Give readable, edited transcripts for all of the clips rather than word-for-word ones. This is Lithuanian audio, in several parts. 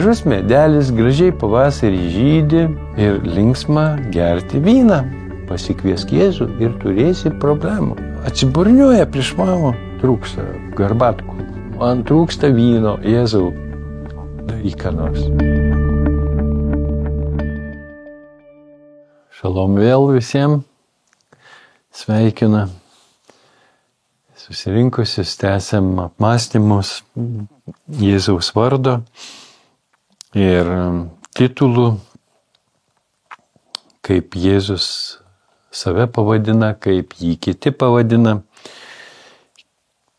Gražus medelis gražiai pavasarį žydi ir linksma gerti vyną. Pasikviesk Jėzų ir turėsi problemų. Atsiburniuoja prieš mamą, trūksta garbatkų. Man trūksta vyno, Jėzau, daryk ką nors. Šalom vėl visiems. Sveikinu susirinkusius, tęsiam apmąstymus Jėzaus vardo ir titulų, kaip Jėzus save pavadina, kaip jį kiti pavadina.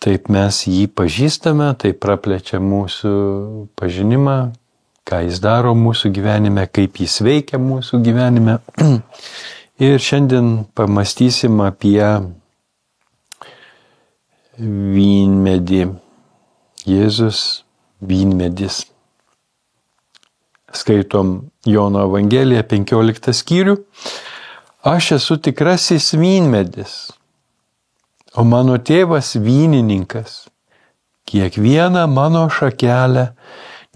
Taip mes jį pažįstame, tai praplečia mūsų pažinimą, ką jis daro mūsų gyvenime, kaip jis veikia mūsų gyvenime. Ir šiandien pamąstysim apie vynmedį. Jėzus vynmedis. Skaitom Jono Evangeliją 15 skyrių. Aš esu tikrasis vynmedis, o mano tėvas vynininkas. Kiekvieną mano šakelę,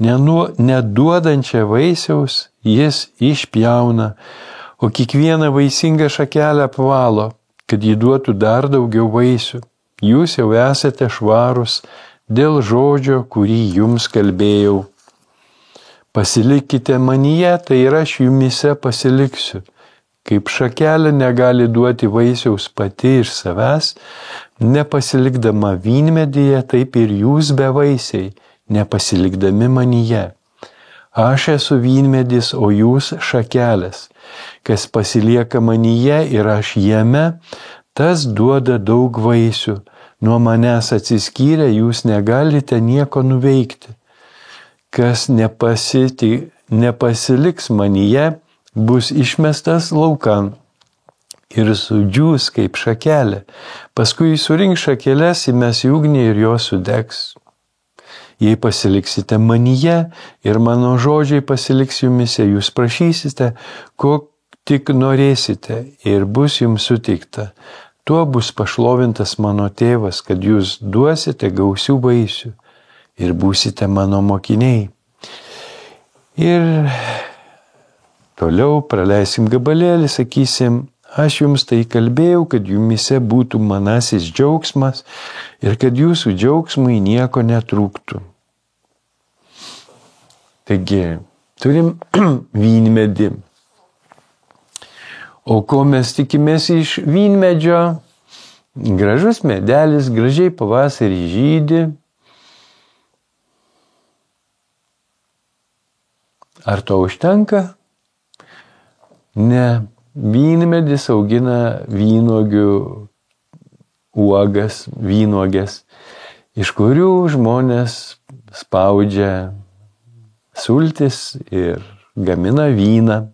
neduodančią vaisiaus, jis išpjauna, o kiekvieną vaisingą šakelę apvalo, kad jį duotų dar daugiau vaisių. Jūs jau esate švarūs dėl žodžio, kurį jums kalbėjau. Pasilikite manyje, tai ir aš jumise pasiliksiu. Kaip šakelė negali duoti vaisiaus pati iš savęs, nepasilikdama vynmedyje, taip ir jūs bevaisiai, nepasilikdami manyje. Aš esu vynmedis, o jūs šakelės. Kas pasilieka manyje ir aš jame, tas duoda daug vaisių. Nuo manęs atsiskyrę jūs negalite nieko nuveikti. Kas nepasiliks manyje, bus išmestas laukan ir sudžiūs kaip šakelė. Paskui surink šakeles, įmes į ugnį ir jos sudegs. Jei pasiliksite manyje ir mano žodžiai pasiliks jumise, jūs prašysite, ko tik norėsite ir bus jums suteikta. Tuo bus pašlovintas mano tėvas, kad jūs duosite gausių vaisių ir būsite mano mokiniai. Ir toliau praleisim gabalėlį, sakysim, aš jums tai kalbėjau, kad jumise būtų manasis džiaugsmas ir kad jūsų džiaugsmui nieko netrūktų. Taigi, turim vynmedį. O ko mes tikimės iš vynmedžio? Gražus medelis, gražiai pavasarį žydi. Ar to užtenka? Ne, vynmedis augina vynuogių vynuogės, iš kurių žmonės spaudžia sultis ir gamina vyną.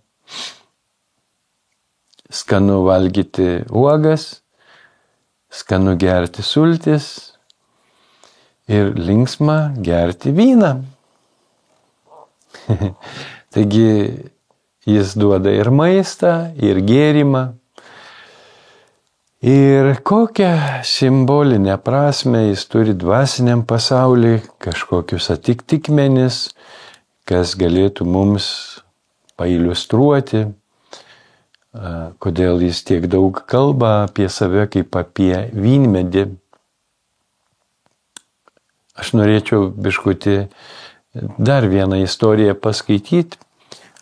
Skanu valgyti uogas, skanu gerti sultis ir linksma gerti vyną. Taigi jis duoda ir maistą, ir gėrimą. Ir kokią simbolinę prasmę jis turi dvasiniam pasauliui, kažkokius atitikmenis, kas galėtų mums pailiustruoti, kodėl jis tiek daug kalba apie save kaip apie vynmedį. Aš norėčiau biškutį dar vieną istoriją paskaityti.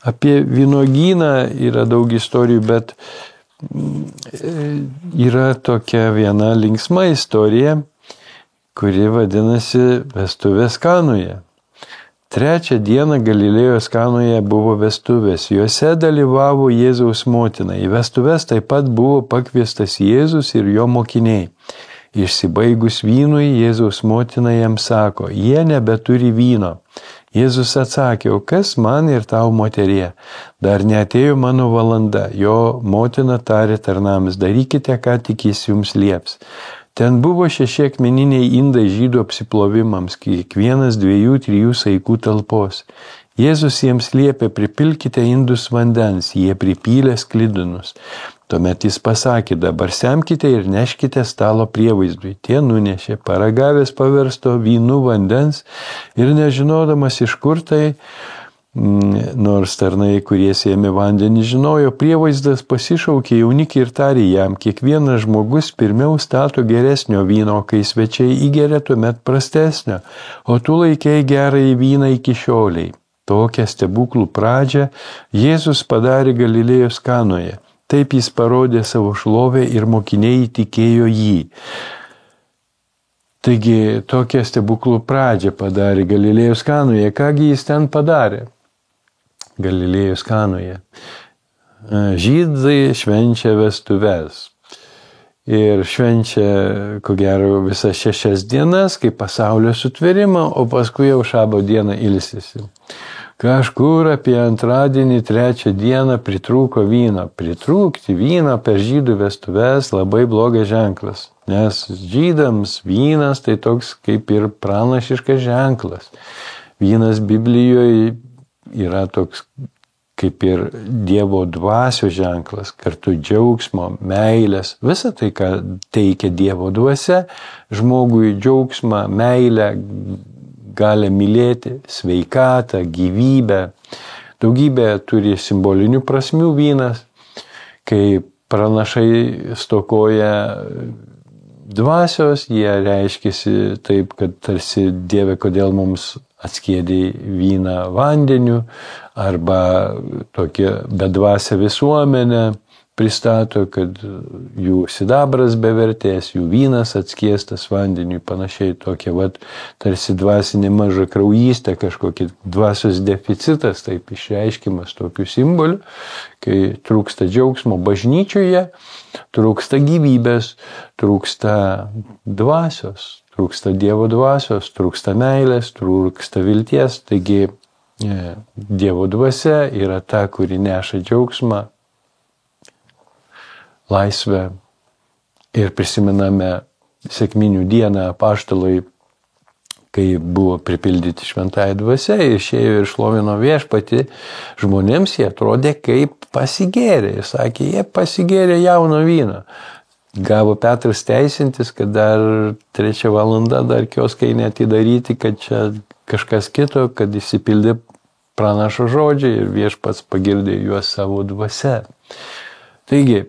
Apie vynuogyną yra daug istorijų, bet yra tokia viena linksma istorija, kuri vadinasi Vestuvės Kanuje. 3 dieną Galilėjos Kanoje buvo vestuvės, juose dalyvavo Jėzaus motina. Į vestuves taip pat buvo pakviestas Jėzus ir jo mokiniai. Išsibaigus vynui, Jėzaus motina jam sako, jie nebeturi vyno. Jėzus atsakė, o kas man ir tau, moterie? Dar neatėjo mano valanda. Jo motina tarė tarnams, darykite, ką tik jis jums lieps. Ten buvo 6 akmeniniai indai žydų apsiplovimams, kiekvienas 2-3 saikų talpos. Jėzus jiems liepė, pripilkite indus vandens, jie pripylė sklidinus. Tuomet jis pasakė, dabar semkite ir neškite stalo prievaizdui. Tie nunešė, paragavęs paversto vynu vandens ir nežinodamas iš kur tai, Nors tarnai, kurie sėmė vandenį, žinojo, prievaizdas pasišaukė jaunikį ir tarė jam, kiekvienas žmogus pirmiau stato geresnio vyno, kai svečiai įgeria tuomet prastesnio, o tu laikei gerąjį vyną iki šioliai. Tokią stebuklų pradžią Jėzus padarė Galilėjos Kanoje. Taip jis parodė savo šlovę ir mokiniai įtikėjo jį. Taigi tokią stebuklų pradžią padarė Galilėjos Kanoje. Kągi jis ten padarė? Galilėjos Kanoje. Žydai švenčia vestuves. Ir švenčia, ko gero, visas 6 dienas, kaip pasaulio sutvėrimą, o paskui jau šabo dieną ilsisi. Kažkur apie antradienį, 3 dieną pritrūko vyno. Pritrūkti vyno per žydų vestuves labai blogas ženklas. Nes žydams vynas tai toks kaip ir pranašiškas ženklas. Vynas Biblijoje yra toks kaip ir Dievo dvasios ženklas, kartu džiaugsmo, meilės, visa tai, ką teikia Dievo dvasia, žmogui džiaugsmą, meilę, gali mylėti, sveikatą, gyvybę. Daugybė turi simbolinių prasmių vynas, kai pranašai stokoja dvasios, jie reiškiasi taip, kad tarsi Dieve, kodėl mums atskiedė vyną vandeniu, arba tokia bedvasė visuomenė pristato, kad jų sidabras bevertės, jų vynas atskiestas vandeniu, panašiai tokia, tarsi dvasinė maža kraujystė, kažkokia dvasios deficitas, taip išreiškimas tokių simbolių, kai trūksta džiaugsmo bažnyčioje, trūksta gyvybės, trūksta dvasios, trūksta Dievo dvasios, trūksta meilės, trūksta vilties. Taigi Dievo dvasia yra ta, kuri neša džiaugsmą, laisvę. Ir prisimename sekminių dieną apaštalai, kai buvo pripildyti šventąja dvasia ir išėjo ir šlovino viešpatį, žmonėms jie atrodė kaip pasigėrė. Jis sakė, jie pasigėrė jauno vyno. Gavo Petras teisintis, kad dar 3 valanda dar kioskai neatidaryti, kad čia kažkas kito, kad įsipildė pranašo žodžiai ir viešpats pagirdė juos savo dvasia. Taigi,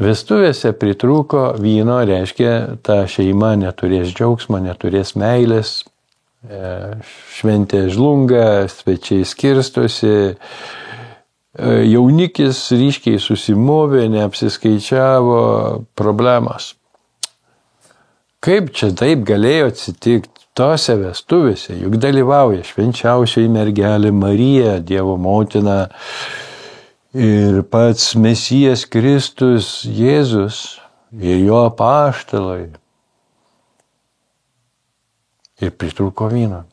vestuvėse pritrūko vyno, reiškia, ta šeima neturės džiaugsmo, neturės meilės, šventė žlunga, svečiai skirstosi, jaunikis ryškiai susimovė, neapsiskaičiavo, problemos. Kaip čia taip galėjo atsitikti tose vestuvėse, juk dalyvauja švenčiausioji mergelė Marija, Dievo motina ir pats Mesijas Kristus Jėzus ir jo apaštalai. Ir pritrūko vyno.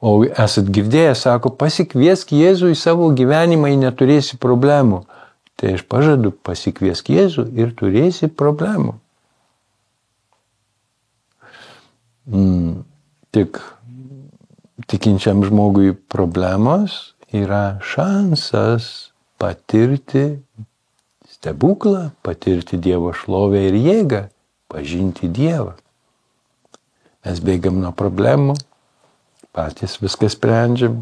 O esat girdėję, sako, pasikviesk Jėzų į savo gyvenimą, jei neturėsi problemų. Tai aš pažadu, pasikviesk Jėzų ir turėsi problemų. Tik tikinčiam žmogui problemos yra šansas patirti stebuklą, patirti Dievo šlovę ir jėgą, pažinti Dievą. Mes bėgam nuo problemų, patys viską sprendžiam.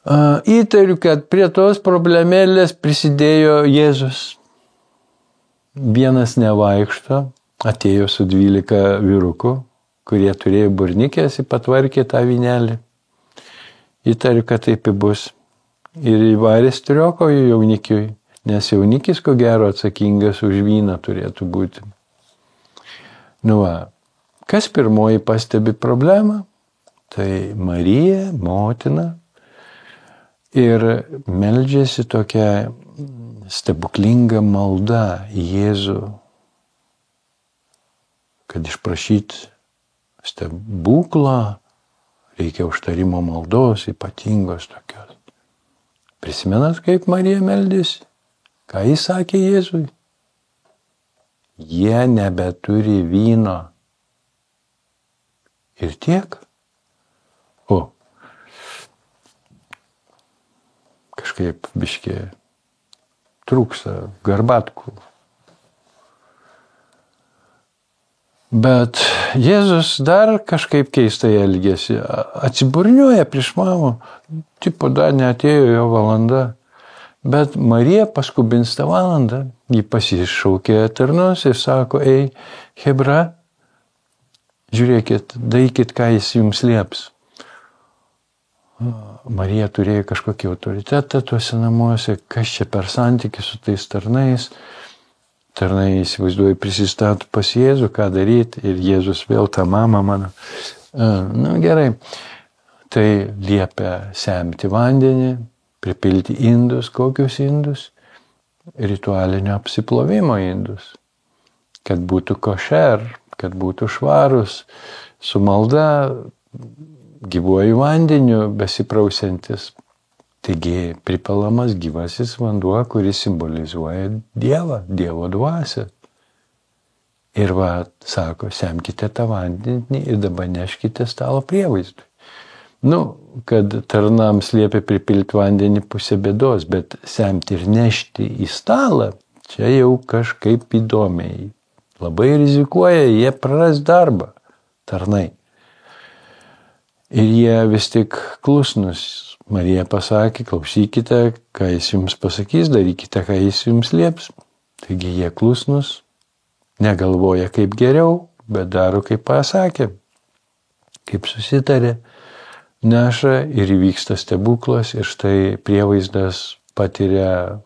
Įtariu, kad prie tos problemėlės prisidėjo Jėzus. Vienas nevaikšto, atėjo su 12 vyrukų, kurie turėjo burnikės, patvarkė tą vynelį. Įtariu, kad taip bus. Ir įvarė strioko jaunikiui, nes jaunikis, ko gero, atsakingas už vyną turėtų būti. Kas pirmoji pastebi problemą? Tai Marija, motina, ir meldžiasi tokia stebuklinga malda į Jėzų, kad išprašyti stebuklą reikia užtarimo maldos ypatingos tokios. Prisimenat, kaip Marija meldėsi? Ką jis sakė Jėzui? Jie nebeturi vyno. Ir tiek. Kažkaip biškį trūksta garbatkų. Bet Jėzus dar kažkaip keistai elgėsi, atsiburnioja prieš mamą, tipo dar neatėjo jo valanda. Bet Marija paskubins tą valandą, ji pasišaukė tarnus ir sako, ei, Hebra, žiūrėkit, darykit, ką jis jums lieps. Marija turėjo kažkokį autoritetą tuose namuose, kas čia per santykį su tais tarnais. Tarnai, įsivaizduoju, prisistato pas Jėzų, ką daryti, ir Jėzus vėl tą mamą mano. Gerai, tai liepia semti vandenį, pripilti indus, kokius indus? Ritualinio apsiplovimo indus, kad būtų košer, kad būtų švarus, su malda, gyvuoju vandeniu besiprausiantis. Taigi pripalamas gyvasis vanduo, kuris simbolizuoja Dievą, Dievo dvasią. Ir sako, semkite tą vandenį ir dabar neškite stalo prievaizdui. Kad tarnams liepia pripilti vandenį pusę bėdos, bet semti ir nešti į stalą, čia jau kažkaip įdomiai. Labai rizikuoja, jie praras darbą, tarnai. Ir jie vis tik klusnus. Marija pasakė, klausykite, ką jis jums pasakys, darykite, ką jis jums lieps. Taigi jie klusnus, negalvoja kaip geriau, bet daro kaip pasakė, kaip susitarė, neša ir įvyksta stebuklas ir štai prievaizdas patiria,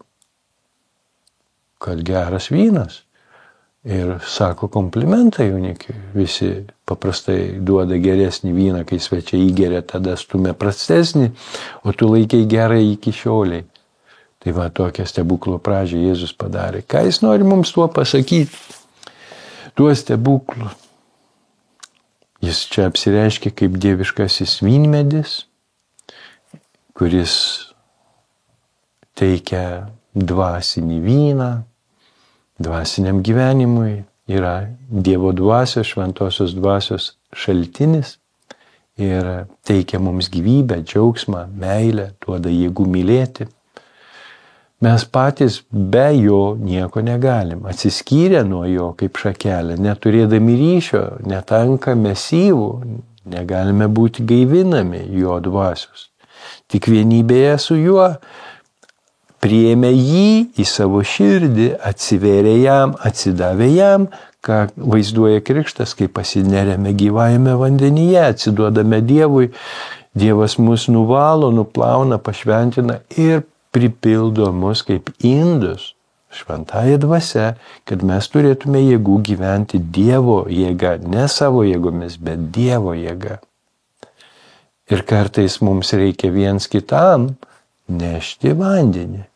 kad geras vynas. Ir sako komplimentą jaunikiui. Visi paprastai duoda geresnį vyną, kai svečiai įgeria, tada stumia prastesnį, o tu laikai gerą iki šioliai. Tai tokią stebuklo pradžią Jėzus padarė. Ką jis nori mums tuo pasakyti? Tuo stebuklu. Jis čia apsireiškia kaip dieviškasis vynmedis, kuris teikia dvasinį vyną. Dvasiniam gyvenimui yra Dievo dvasios, šventosios dvasios šaltinis ir teikia mums gyvybę, džiaugsmą, meilę, duoda jėgų mylėti. Mes patys be jo nieko negalim. Atsiskyrę nuo jo kaip šakelė, neturėdami ryšio, netankame syvų, negalime būti gaivinami jo dvasios. Tik vienybėje su juo priėmė jį į savo širdį, atsivėrė jam, atsidavė jam, ką vaizduoja krikštas, kai pasineriame gyvajame vandenyje, atsiduodame Dievui. Dievas mus nuvalo, nuplauna, pašventina ir pripildo mus kaip indus šventąja dvasia, kad mes turėtume jėgų gyventi Dievo jėga, ne savo jėgomis, bet Dievo jėga. Ir kartais mums reikia viens kitam nešti vandenį.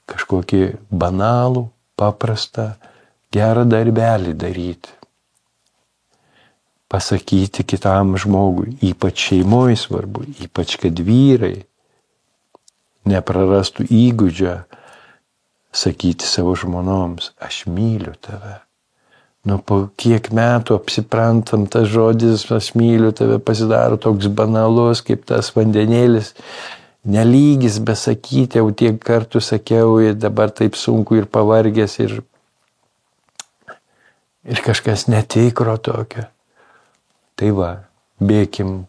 Kažkokį banalų, paprastą, gerą darbelį daryti. Pasakyti kitam žmogui, ypač šeimoje svarbu, ypač kad vyrai neprarastų įgūdžio sakyti savo žmonoms, aš myliu tave. Po kiek metų apsiprantam tas žodis, aš myliu tave, pasidaro toks banalus, kaip tas vandenėlis. Nelygis besakyti, jau tiek kartų sakiau, ir dabar taip sunku ir pavargęs ir kažkas netikro tokio. Tai bėkim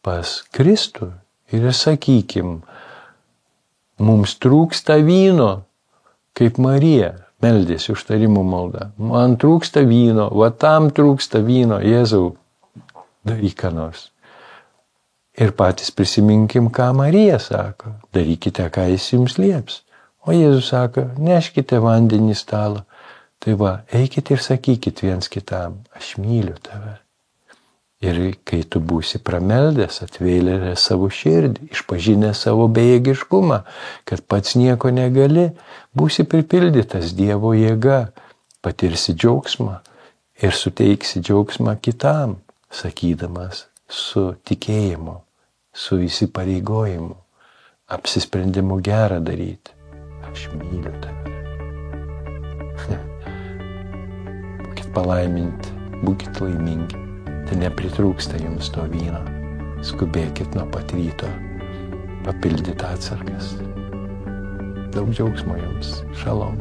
pas Kristų ir sakykim, mums trūksta vyno, kaip Marija meldėsi užtarimo maldą. Man trūksta vyno, tam trūksta vyno, Jėzau, daryk ką nors. Ir patys prisiminkim, ką Marija sako. Darykite, ką jis jums lieps. O Jėzus sako, neškite vandenį į stalą. Tai eikite ir sakykit viens kitam, aš myliu tave. Ir kai tu būsi prameldęs, atvėlęs savo širdį, išpažinęs savo bejėgiškumą, kad pats nieko negali, būsi pripildytas Dievo jėga, patirsi džiaugsmą ir suteiksi džiaugsmą kitam, sakydamas su tikėjimu, su įsipareigojimu, apsisprendimu gerą daryti. Aš myliu tave. Būkit palaiminti, būkit laimingi. Tai nepritrūksta jums to vyno. Skubėkit nuo pat ryto, papildyti atsargas. Daug džiaugsmo jums. Šalom.